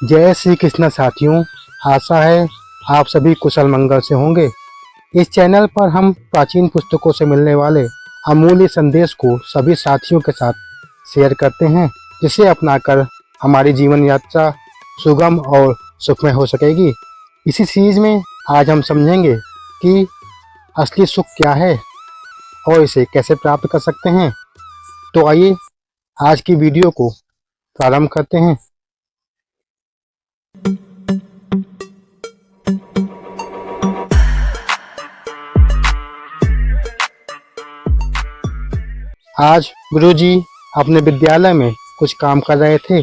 जय श्री कृष्ण साथियों, आशा है आप सभी कुशल मंगल से होंगे। इस चैनल पर हम प्राचीन पुस्तकों से मिलने वाले अमूल्य संदेश को सभी साथियों के साथ शेयर करते हैं, जिसे अपनाकर हमारी जीवन यात्रा सुगम और सुखमय हो सकेगी। इसी सीरीज में आज हम समझेंगे कि असली सुख क्या है और इसे कैसे प्राप्त कर सकते हैं। तो आइए आज की वीडियो को प्रारंभ करते हैं। आज गुरुजी अपने विद्यालय में कुछ काम कर रहे थे।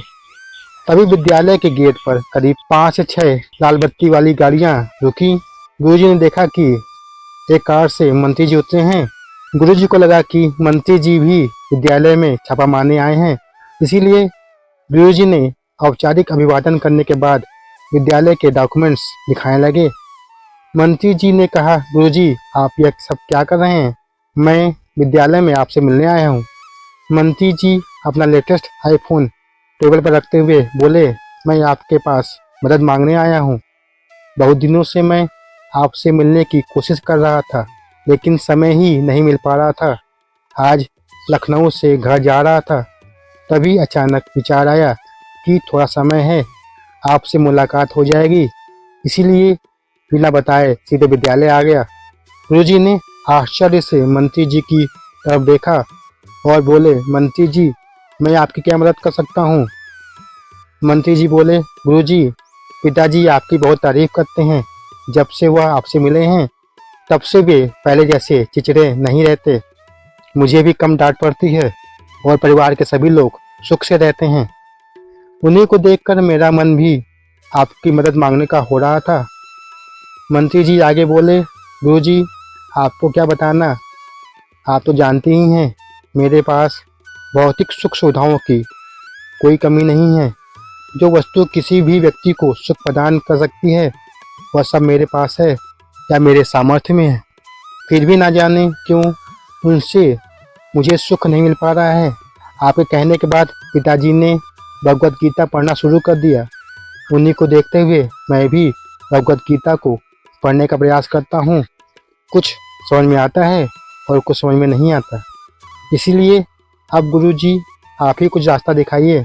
तभी विद्यालय के गेट पर करीब 5 से 6 लाल बत्ती वाली गाड़ियां रुकी। गुरुजी ने देखा कि एक कार से मंत्री जी उतरे हैं। गुरुजी को लगा कि मंत्री जी भी विद्यालय में छापा मारने आए हैं, इसीलिए गुरुजी ने औपचारिक अभिवादन करने के बाद विद्यालय के डॉक्यूमेंट्स दिखाने लगे। मंत्री जी ने कहा, गुरुजी आप यह सब क्या कर रहे हैं? मैं विद्यालय में आपसे मिलने आया हूँ। मंत्री जी अपना लेटेस्ट आईफोन टेबल पर रखते हुए बोले, मैं आपके पास मदद मांगने आया हूँ। बहुत दिनों से मैं आपसे मिलने की कोशिश कर रहा था, लेकिन समय ही नहीं मिल पा रहा था। आज लखनऊ से घर जा रहा था, तभी अचानक विचार आया कि थोड़ा समय है, आपसे मुलाकात हो जाएगी, इसीलिए बिना बताए सीधे विद्यालय आ गया। गुरुजी ने आश्चर्य से मंत्री जी की तरफ देखा और बोले, मंत्री जी मैं आपकी क्या मदद कर सकता हूँ? मंत्री जी बोले, गुरुजी पिताजी आपकी बहुत तारीफ करते हैं। जब से वह आपसे मिले हैं तब से वे पहले जैसे चिड़चिड़े नहीं रहते। मुझे भी कम डांट पड़ती है और परिवार के सभी लोग सुख से रहते हैं। उन्हीं को देखकर मेरा मन भी आपकी मदद मांगने का हो रहा था। मंत्री जी आगे बोले, गुरुजी आपको क्या बताना, आप तो जानते ही हैं मेरे पास भौतिक सुख सुविधाओं की कोई कमी नहीं है। जो वस्तु किसी भी व्यक्ति को सुख प्रदान कर सकती है वह सब मेरे पास है या मेरे सामर्थ्य में है। फिर भी ना जाने क्यों उनसे मुझे सुख नहीं मिल पा रहा है। आपके कहने के बाद पिताजी ने भगवत गीता पढ़ना शुरू कर दिया। उन्हीं को देखते हुए मैं भी भगवत गीता को पढ़ने का प्रयास करता हूँ। कुछ समझ में आता है और कुछ समझ में नहीं आता, इसीलिए अब गुरुजी आप ही कुछ रास्ता दिखाइए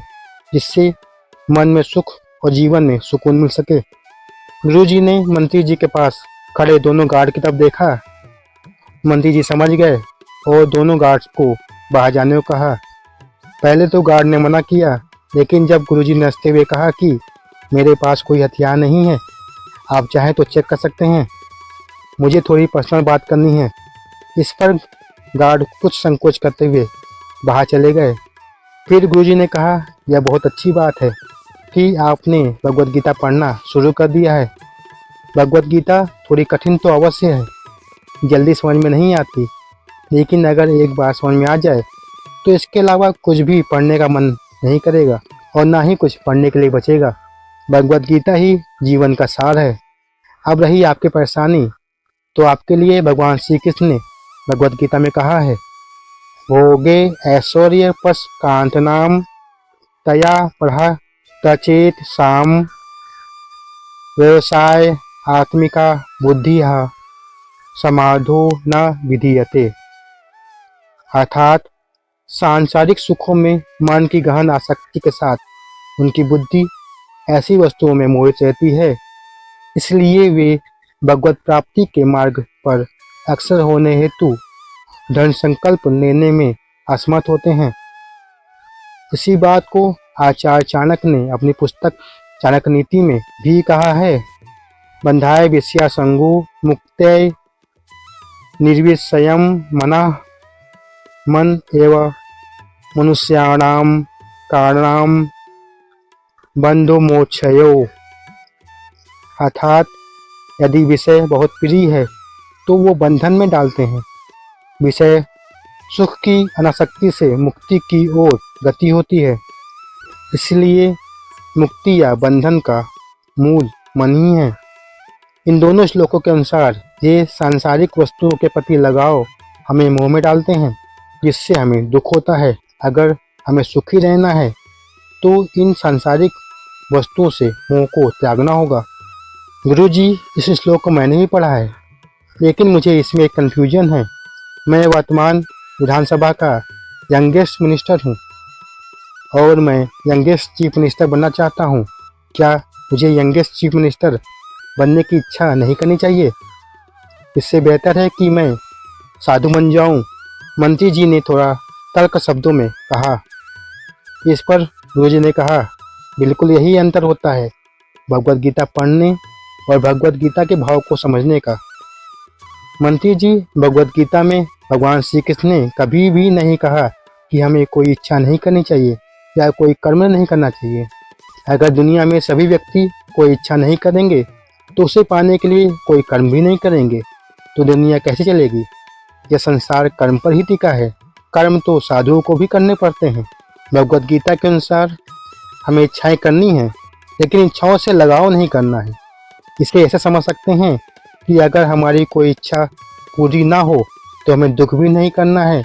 जिससे मन में सुख और जीवन में सुकून मिल सके। गुरुजी ने मंत्री जी के पास खड़े दोनों गार्ड की तरफ देखा। मंत्री जी समझ गए और दोनों गार्ड्स को बाहर जाने को कहा। पहले तो गार्ड ने मना किया, लेकिन जब गुरुजी ने हंसते हुए कहा कि मेरे पास कोई हथियार नहीं है, आप चाहें तो चेक कर सकते हैं, मुझे थोड़ी पर्सनल बात करनी है। इस पर गार्ड कुछ संकोच करते हुए बाहर चले गए। फिर गुरुजी ने कहा, यह बहुत अच्छी बात है कि आपने भगवत गीता पढ़ना शुरू कर दिया है। भगवत गीता थोड़ी कठिन तो अवश्य है, जल्दी समझ में नहीं आती, लेकिन अगर एक बार समझ में आ जाए तो इसके अलावा कुछ भी पढ़ने का मन नहीं करेगा और ना ही कुछ पढ़ने के लिए बचेगा। भगवत गीता ही जीवन का सार है। अब रही आपकी परेशानी, तो आपके लिए भगवान श्री कृष्ण ने भगवत गीता में कहा है, भोगे ऐश्वर्य पश कांतनाम तया पढ़ा तचेत साम व्यवसाय आत्मिका बुद्धि समाधो न विधीयते। अर्थात सांसारिक सुखों में मन की गहन आसक्ति के साथ उनकी बुद्धि ऐसी वस्तुओं में मोहित रहती है, इसलिए वे भगवत प्राप्ति के मार्ग पर अक्सर होने हेतु दृढ़ संकल्प लेने में असमर्थ होते हैं। इसी बात को आचार्य चाणक्य ने अपनी पुस्तक चाणक्य नीति में भी कहा है, बंधाय विषया संगो मुक्तय निर्विषयम मनः मन एवं मनुष्याणाम कारणाम बंधो मोक्षयो। अर्थात यदि विषय बहुत प्रिय है तो वो बंधन में डालते हैं। विषय सुख की अनासक्ति से मुक्ति की ओर गति होती है, इसलिए मुक्ति या बंधन का मूल मन ही है। इन दोनों श्लोकों के अनुसार ये सांसारिक वस्तुओं के प्रति लगाव हमें मोह में डालते हैं, जिससे हमें दुख होता है। अगर हमें सुखी रहना है तो इन सांसारिक वस्तुओं से मोह को त्यागना होगा। गुरुजी, इस श्लोक को मैंने भी पढ़ा है, लेकिन मुझे इसमें एक कन्फ्यूजन है। मैं वर्तमान विधानसभा का यंगेस्ट मिनिस्टर हूँ और मैं यंगेस्ट चीफ मिनिस्टर बनना चाहता हूँ। क्या मुझे यंगेस्ट चीफ मिनिस्टर बनने की इच्छा नहीं करनी चाहिए? इससे बेहतर है कि मैं साधु बन जाऊँ। मंत्री जी ने थोड़ा तर्क शब्दों में कहा। इस पर गुरुजी ने कहा, बिल्कुल यही अंतर होता है भगवत गीता पढ़ने और भगवत गीता के भाव को समझने का। मंत्री जी, भगवत गीता में भगवान श्री कृष्ण ने कभी भी नहीं कहा कि हमें कोई इच्छा नहीं करनी चाहिए या कोई कर्म नहीं करना चाहिए। अगर दुनिया में सभी व्यक्ति कोई इच्छा नहीं करेंगे तो उसे पाने के लिए कोई कर्म भी नहीं करेंगे तो दुनिया कैसे चलेगी? यह संसार कर्म पर ही टिका है। कर्म तो साधुओं को भी करने पड़ते हैं। भगवत गीता के अनुसार हमें इच्छाएं करनी हैं, लेकिन इच्छाओं से लगाव नहीं करना है। इसे ऐसे समझ सकते हैं कि अगर हमारी कोई इच्छा पूरी ना हो तो हमें दुख भी नहीं करना है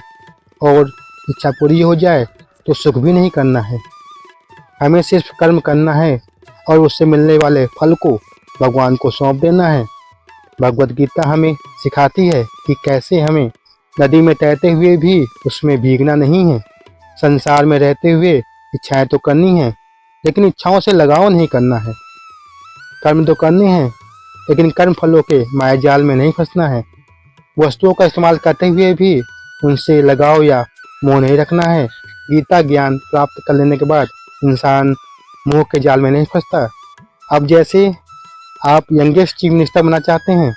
और इच्छा पूरी हो जाए तो सुख भी नहीं करना है। हमें सिर्फ कर्म करना है और उससे मिलने वाले फल को भगवान को सौंप देना है। भगवत गीता हमें सिखाती है कि कैसे हमें नदी में तैरते हुए भी उसमें भीगना नहीं है। संसार में रहते हुए इच्छाएं तो करनी है, लेकिन इच्छाओं से लगाव नहीं करना है। कर्म तो करने हैं, लेकिन कर्म फलों के माया जाल में नहीं फंसना है। वस्तुओं का इस्तेमाल करते हुए भी उनसे लगाव या मोह नहीं रखना है। गीता ज्ञान प्राप्त कर लेने के बाद इंसान मोह के जाल में नहीं फंसता। अब जैसे आप यंगेस्ट चीफ मिनिस्टर बनना चाहते हैं,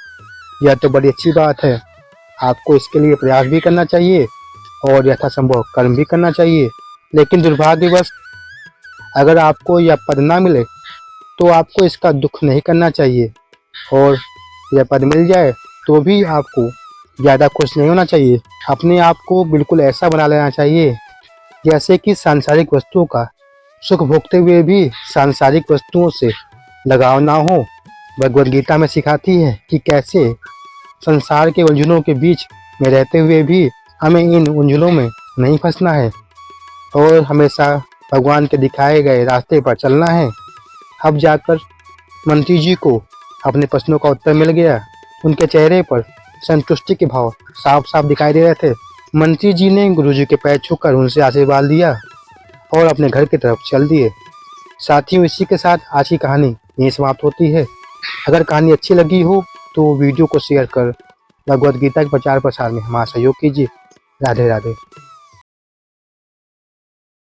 यह तो बड़ी अच्छी बात है। आपको इसके लिए प्रयास भी करना चाहिए और यथासंभव कर्म भी करना चाहिए। लेकिन दुर्भाग्यवश अगर आपको यह पद ना मिले तो आपको इसका दुख नहीं करना चाहिए, और यह पद मिल जाए तो भी आपको ज़्यादा खुश नहीं होना चाहिए। अपने आप को बिल्कुल ऐसा बना लेना चाहिए जैसे कि सांसारिक वस्तुओं का सुख भोगते हुए भी सांसारिक वस्तुओं से लगाव ना हो। भगवत गीता में सिखाती है कि कैसे संसार के उलझनों के बीच में रहते हुए भी हमें इन उलझनों में नहीं फंसना है और हमेशा भगवान के दिखाए गए रास्ते पर चलना है। अब जाकर मंत्री जी को अपने प्रश्नों का उत्तर मिल गया। उनके चेहरे पर संतुष्टि के भाव साफ साफ दिखाई दे रहे थे। मंत्री जी ने गुरुजी के पैर छूकर उनसे आशीर्वाद लिया और अपने घर की तरफ चल दिए। साथियों, इसी के साथ आज की कहानी यहीं समाप्त होती है। अगर कहानी अच्छी लगी हो तो वीडियो को शेयर कर भगवत गीता के प्रचार प्रसार में हमारा सहयोग कीजिए। राधे राधे।